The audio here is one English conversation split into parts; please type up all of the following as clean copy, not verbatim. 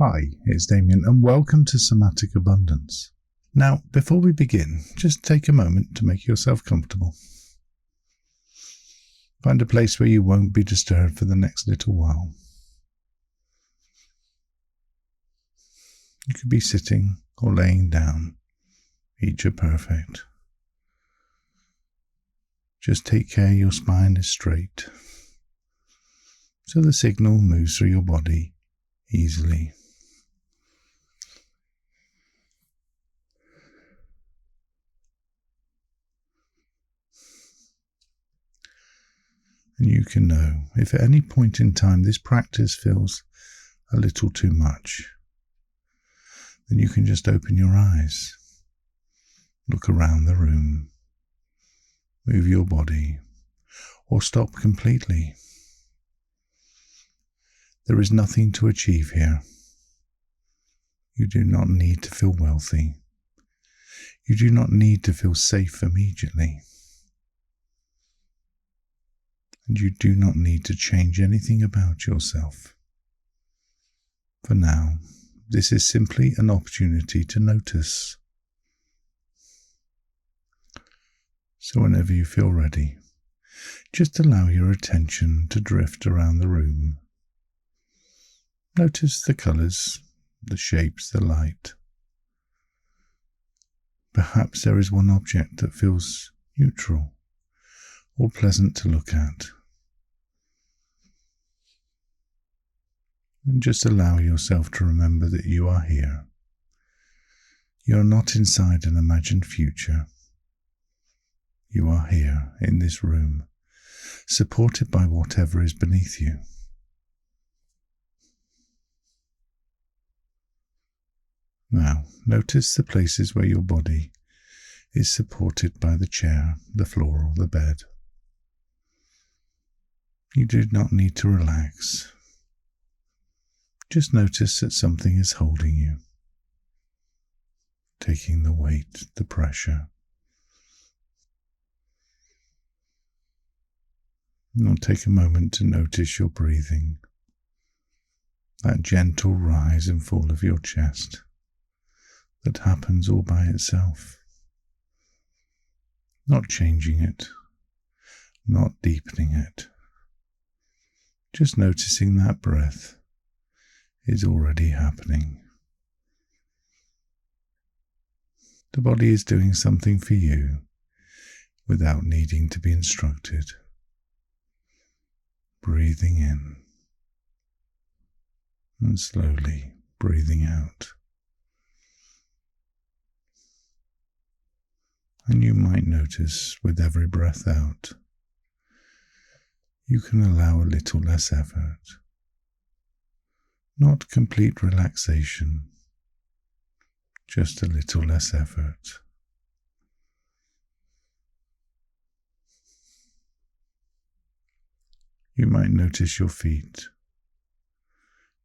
Hi, it's Damien and welcome to Somatic Abundance. Now, before we begin, just take a moment to make yourself comfortable. Find a place where you won't be disturbed for the next little while. You could be sitting or laying down. Each are perfect. Just take care your spine is straight, so the signal moves through your body easily. And you can know if at any point in time this practice feels a little too much, then you can just open your eyes, look around the room, move your body, or stop completely. There is nothing to achieve here. You do not need to feel wealthy. You do not need to feel safe immediately. And you do not need to change anything about yourself. For now, this is simply an opportunity to notice. So whenever you feel ready, just allow your attention to drift around the room. Notice the colours, the shapes, the light. Perhaps there is one object that feels neutral or pleasant to look at. And just allow yourself to remember that you are here. You are not inside an imagined future. You are here in this room, supported by whatever is beneath you. Now, notice the places where your body is supported by the chair, the floor, or the bed. You do not need to relax. Just notice that something is holding you, taking the weight, the pressure. Now take a moment to notice your breathing, that gentle rise and fall of your chest that happens all by itself. Not changing it, not deepening it. Just noticing that breath is already happening. The body is doing something for you without needing to be instructed. Breathing in and slowly breathing out. And you might notice with every breath out, you can allow a little less effort. Not complete relaxation, just a little less effort. You might notice your feet,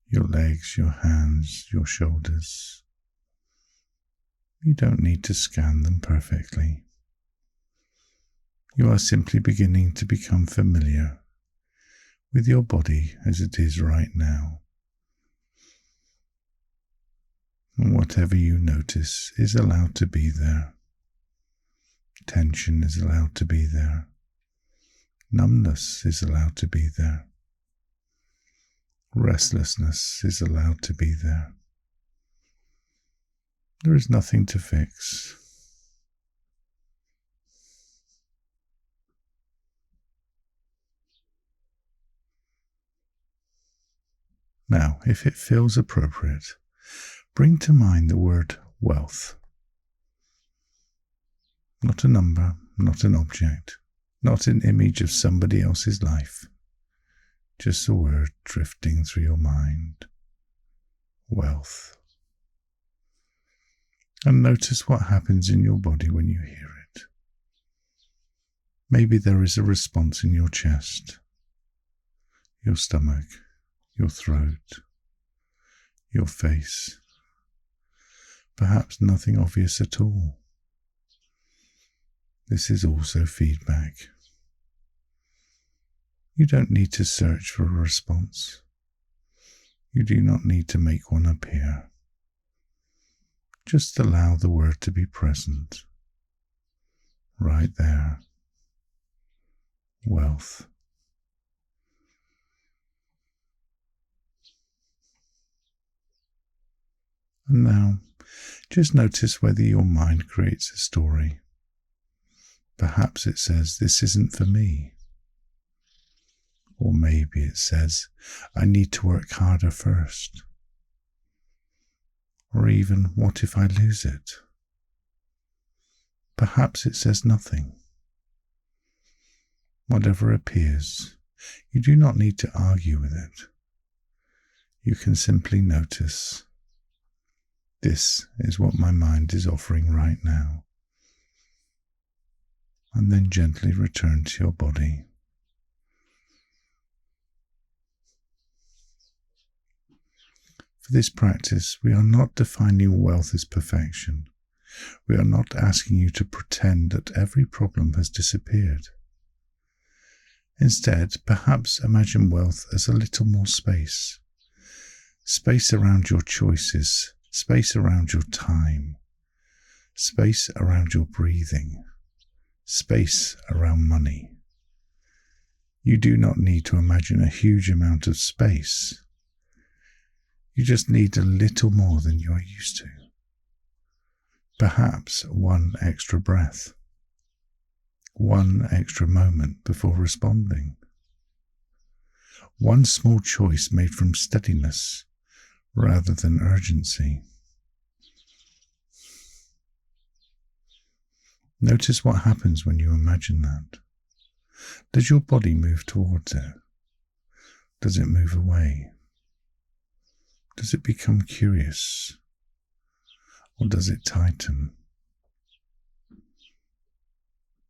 your legs, your hands, your shoulders. You don't need to scan them perfectly. You are simply beginning to become familiar with your body as it is right now. And whatever you notice is allowed to be there. Tension is allowed to be there. Numbness is allowed to be there. Restlessness is allowed to be there. There is nothing to fix. Now, if it feels appropriate, bring to mind the word wealth. Not a number, not an object, not an image of somebody else's life. Just the word drifting through your mind. Wealth. And notice what happens in your body when you hear it. Maybe there is a response in your chest, your stomach, your throat, your face. Perhaps nothing obvious at all. This is also feedback. You don't need to search for a response. You do not need to make one appear. Just allow the word to be present. Right there. Wealth. And now, just notice whether your mind creates a story. Perhaps it says, "This isn't for me." Or maybe it says, "I need to work harder first." Or even, "What if I lose it?" Perhaps it says nothing. Whatever appears, you do not need to argue with it. You can simply notice, this is what my mind is offering right now. And then gently return to your body. For this practice, we are not defining wealth as perfection. We are not asking you to pretend that every problem has disappeared. Instead, perhaps imagine wealth as a little more space. Space around your choices, space around your time, space around your breathing, space around money. You do not need to imagine a huge amount of space. You just need a little more than you are used to. Perhaps one extra breath, one extra moment before responding, one small choice made from steadiness rather than urgency. Notice what happens when you imagine that. Does your body move towards it? Does it move away? Does it become curious? Or does it tighten?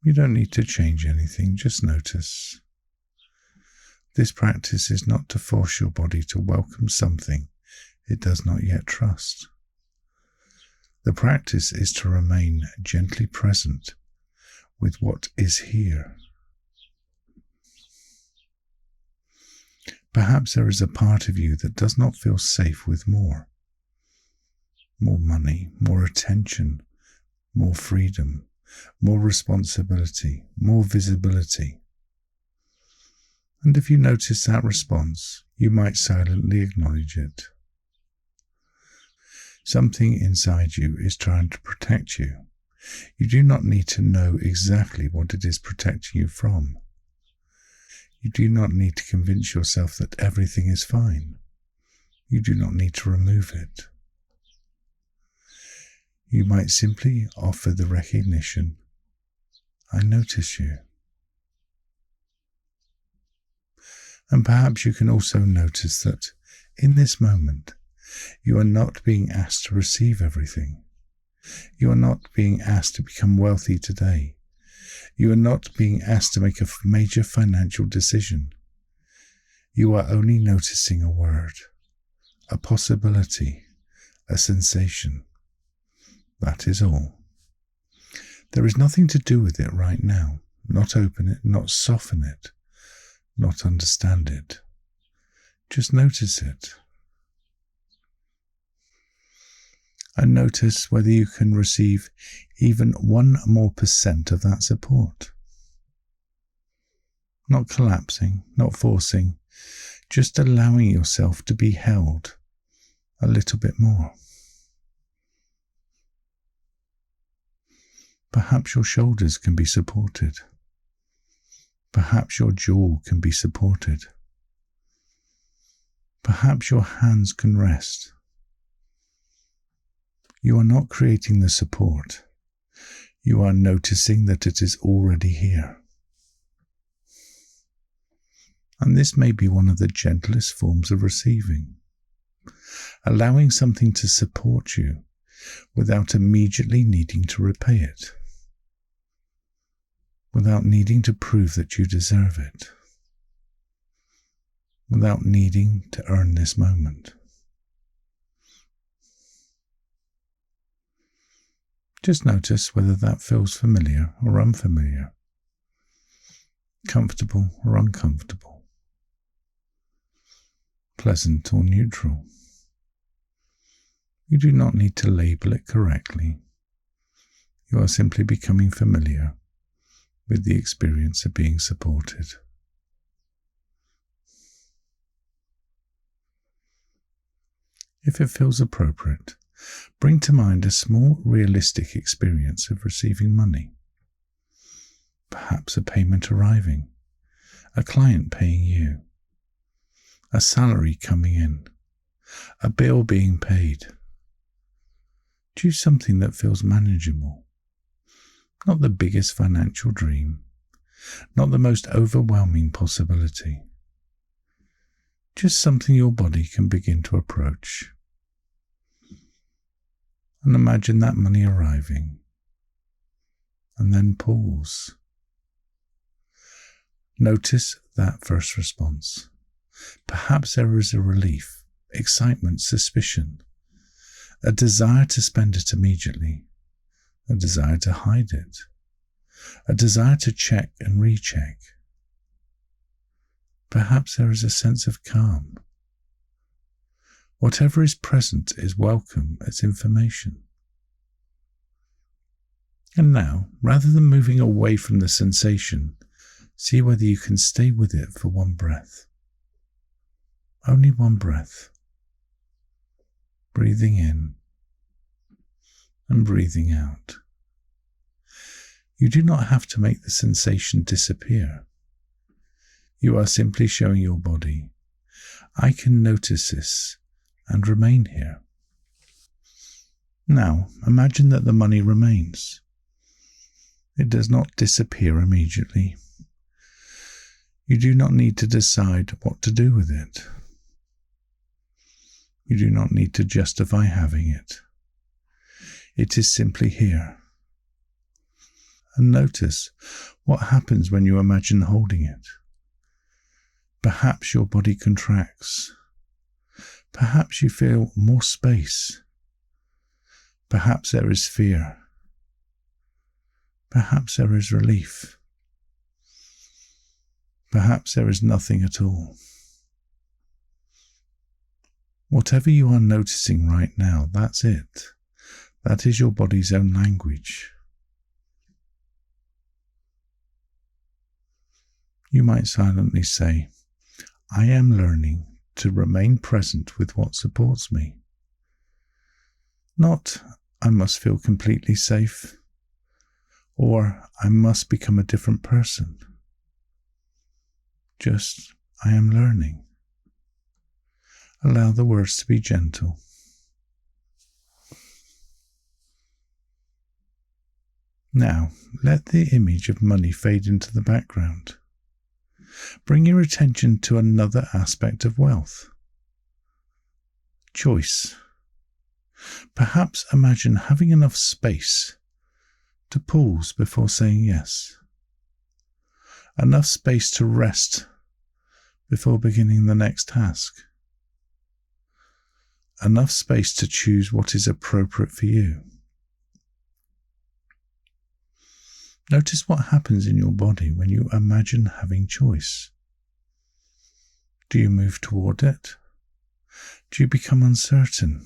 You don't need to change anything, just notice. This practice is not to force your body to welcome something it does not yet trust. The practice is to remain gently present with what is here. Perhaps there is a part of you that does not feel safe with more. More money, more attention, more freedom, more responsibility, more visibility. And if you notice that response, you might silently acknowledge it. Something inside you is trying to protect you. You do not need to know exactly what it is protecting you from. You do not need to convince yourself that everything is fine. You do not need to remove it. You might simply offer the recognition, "I notice you." And perhaps you can also notice that in this moment, you are not being asked to receive everything. You are not being asked to become wealthy today. You are not being asked to make a major financial decision. You are only noticing a word, a possibility, a sensation. That is all. There is nothing to do with it right now. Not open it, not soften it, not understand it. Just notice it. And notice whether you can receive even 1% more of that support. Not collapsing, not forcing, just allowing yourself to be held a little bit more. Perhaps your shoulders can be supported. Perhaps your jaw can be supported. Perhaps your hands can rest. You are not creating the support. You are noticing that it is already here. And this may be one of the gentlest forms of receiving. Allowing something to support you without immediately needing to repay it. Without needing to prove that you deserve it. Without needing to earn this moment. Just notice whether that feels familiar or unfamiliar, comfortable or uncomfortable. pleasant or neutral. You do not need to label it correctly. You are simply becoming familiar with the experience of being supported. If it feels appropriate, bring to mind a small, realistic experience of receiving money. Perhaps a payment arriving, a client paying you, a salary coming in, a bill being paid. Choose something that feels manageable. Not the biggest financial dream, not the most overwhelming possibility. Just something your body can begin to approach. And imagine that money arriving. And then pause. Notice that first response. Perhaps there is a relief, excitement, suspicion, a desire to spend it immediately, a desire to hide it, a desire to check and recheck. Perhaps there is a sense of calm. Whatever is present is welcome as information. And now, rather than moving away from the sensation, see whether you can stay with it for one breath. Only one breath. Breathing in and breathing out. You do not have to make the sensation disappear. You are simply showing your body, I can notice this and remain here. Now, imagine that the money remains. It does not disappear immediately. You do not need to decide what to do with it. You do not need to justify having it. It is simply here. And notice what happens when you imagine holding it. Perhaps your body contracts. Perhaps you feel more space. Perhaps there is fear. Perhaps there is relief. Perhaps there is nothing at all. Whatever you are noticing right now, that's it. That is your body's own language. You might silently say, I am learning to remain present with what supports me. Not, I must feel completely safe, or I must become a different person. Just, I am learning. Allow the words to be gentle. Now, let the image of money fade into the background. Bring your attention to another aspect of wealth. Choice. Perhaps imagine having enough space to pause before saying yes. Enough space to rest before beginning the next task. Enough space to choose what is appropriate for you. Notice what happens in your body when you imagine having choice. Do you move toward it? Do you become uncertain?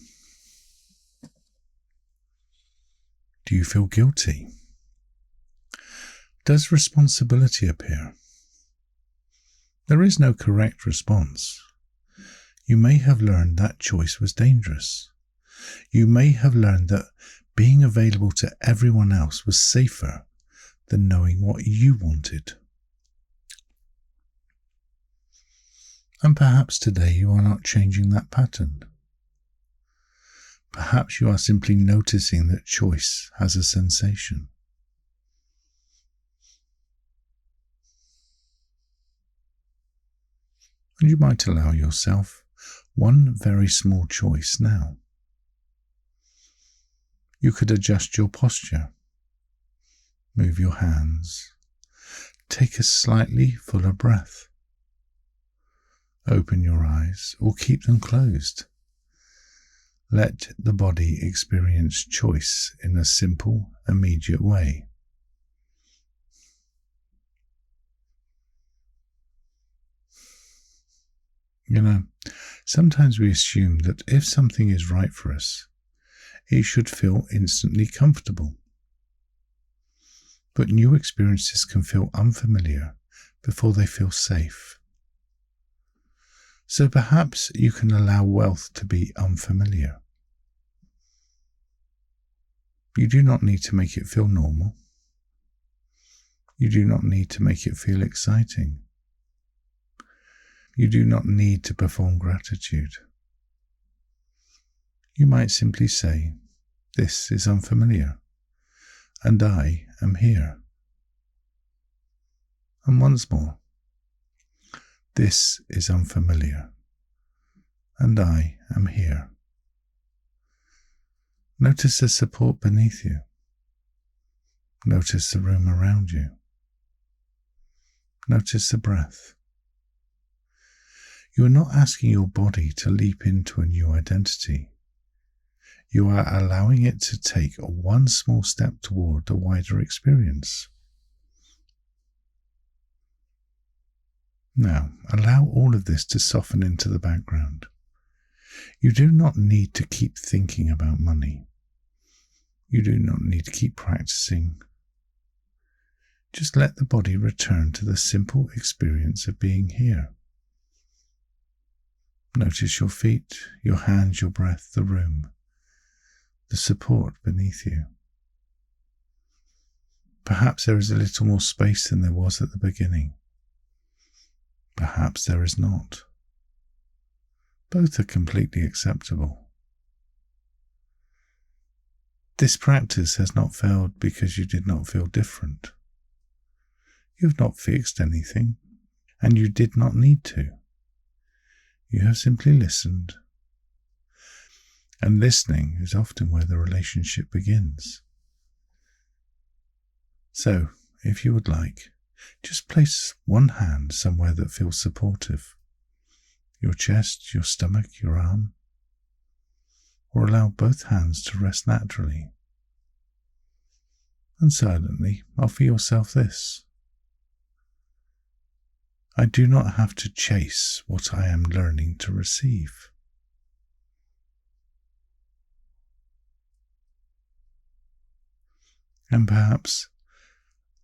Do you feel guilty? Does responsibility appear? There is no correct response. You may have learned that choice was dangerous. You may have learned that being available to everyone else was safer than knowing what you wanted. And perhaps today you are not changing that pattern. Perhaps you are simply noticing that choice has a sensation. And you might allow yourself one very small choice now. You could adjust your posture, move your hands, take a slightly fuller breath, open your eyes or keep them closed. Let the body experience choice in a simple, immediate way. Sometimes we assume that if something is right for us, it should feel instantly comfortable. But new experiences can feel unfamiliar before they feel safe. So perhaps you can allow wealth to be unfamiliar. You do not need to make it feel normal. You do not need to make it feel exciting. You do not need to perform gratitude. You might simply say, "This is unfamiliar, and I am here." And once more, "This is unfamiliar, and I am here." Notice the support beneath you. Notice the room around you. Notice the breath. You are not asking your body to leap into a new identity. You are allowing it to take one small step toward a wider experience. Now, allow all of this to soften into the background. You do not need to keep thinking about money. You do not need to keep practicing. Just let the body return to the simple experience of being here. Notice your feet, your hands, your breath, the room, the support beneath you. Perhaps there is a little more space than there was at the beginning. Perhaps there is not. Both are completely acceptable. This practice has not failed because you did not feel different. You have not fixed anything, and you did not need to. You have simply listened. And listening is often where the relationship begins. So, if you would like, just place one hand somewhere that feels supportive. Your chest, your stomach, your arm. Or allow both hands to rest naturally. And silently offer yourself this. I do not have to chase what I am learning to receive. And perhaps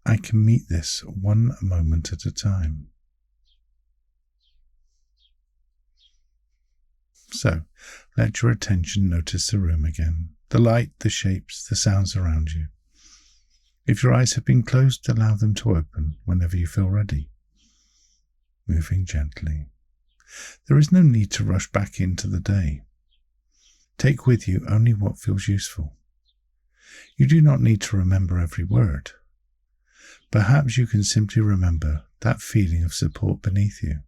I can meet this one moment at a time. So, let your attention notice the room again, the light, the shapes, the sounds around you. If your eyes have been closed, allow them to open whenever you feel ready, moving gently. There is no need to rush back into the day. Take with you only what feels useful. You do not need to remember every word. Perhaps you can simply remember that feeling of support beneath you,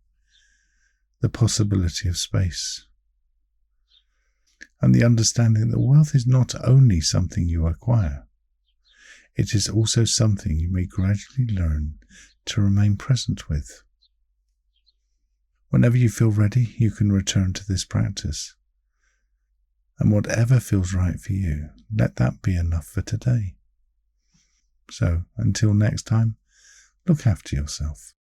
the possibility of space, and the understanding that wealth is not only something you acquire, it is also something you may gradually learn to remain present with. Whenever you feel ready, you can return to this practice. And whatever feels right for you, let that be enough for today. So, until next time, look after yourself.